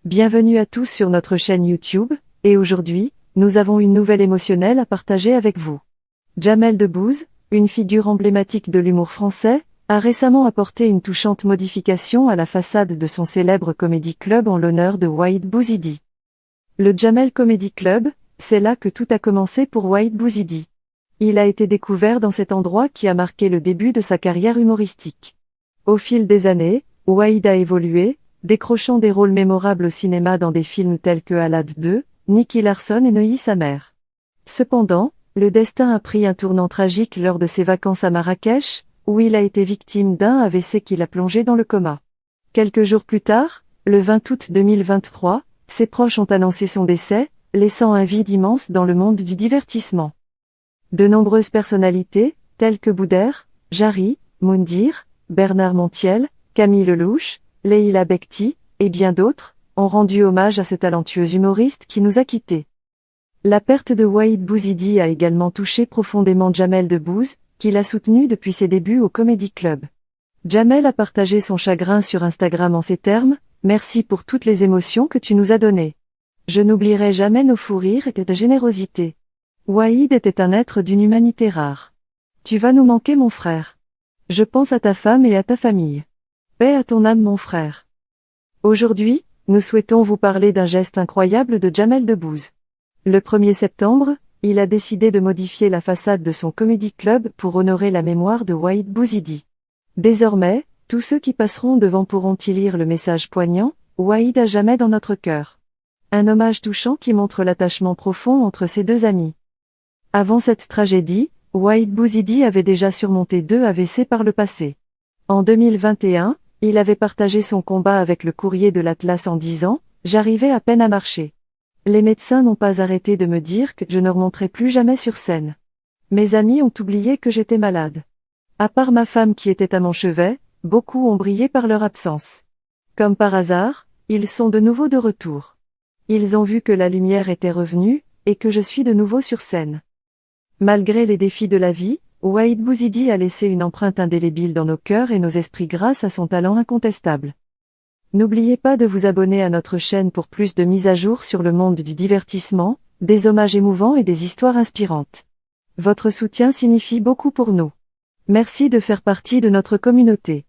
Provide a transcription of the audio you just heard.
Bienvenue à tous sur notre chaîne YouTube, et aujourd'hui, nous avons une nouvelle émotionnelle à partager avec vous. Jamel Debbouze, une figure emblématique de l'humour français, a récemment apporté une touchante modification à la façade de son célèbre Comedy Club en l'honneur de Wahid Bouizidi. Le Jamel Comedy Club, c'est là que tout a commencé pour Wahid Bouizidi. Il a été découvert dans cet endroit qui a marqué le début de sa carrière humoristique. Au fil des années, Wahid a évolué, décrochant des rôles mémorables au cinéma dans des films tels que Alad 2, Nicky Larson et Neuilly sa mère. Cependant, le destin a pris un tournant tragique lors de ses vacances à Marrakech, où il a été victime d'un AVC qui l'a plongé dans le coma. Quelques jours plus tard, le 20 août 2023, ses proches ont annoncé son décès, laissant un vide immense dans le monde du divertissement. De nombreuses personnalités, telles que Boudère, Jarry, Moundir, Bernard Montiel, Camille Lelouch, Leïla Bekti, et bien d'autres, ont rendu hommage à ce talentueux humoriste qui nous a quittés. La perte de Wahid Bouizidi a également touché profondément Jamel Debbouze, qui l'a soutenu depuis ses débuts au Comedy Club. Jamel a partagé son chagrin sur Instagram en ces termes: « Merci pour toutes les émotions que tu nous as données. Je n'oublierai jamais nos fous rires et ta générosité. Wahid était un être d'une humanité rare. Tu vas nous manquer mon frère. Je pense à ta femme et à ta famille. Paix à ton âme mon frère. » Aujourd'hui, nous souhaitons vous parler d'un geste incroyable de Jamel Debbouze. Le 1er septembre, il a décidé de modifier la façade de son Comedy Club pour honorer la mémoire de Wahid Bouizidi. Désormais, tous ceux qui passeront devant pourront y lire le message poignant: « Wahid à jamais dans notre cœur ». Un hommage touchant qui montre l'attachement profond entre ces deux amis. Avant cette tragédie, Wahid Bouizidi avait déjà surmonté 2 AVC par le passé. En 2021, il avait partagé son combat avec le courrier de l'Atlas en disant: « J'arrivais à peine à marcher. Les médecins n'ont pas arrêté de me dire que je ne remonterai plus jamais sur scène. Mes amis ont oublié que j'étais malade. À part ma femme qui était à mon chevet, beaucoup ont brillé par leur absence. Comme par hasard, ils sont de nouveau de retour. Ils ont vu que la lumière était revenue, et que je suis de nouveau sur scène. » Malgré les défis de la vie, Wahid Bouizidi a laissé une empreinte indélébile dans nos cœurs et nos esprits grâce à son talent incontestable. N'oubliez pas de vous abonner à notre chaîne pour plus de mises à jour sur le monde du divertissement, des hommages émouvants et des histoires inspirantes. Votre soutien signifie beaucoup pour nous. Merci de faire partie de notre communauté.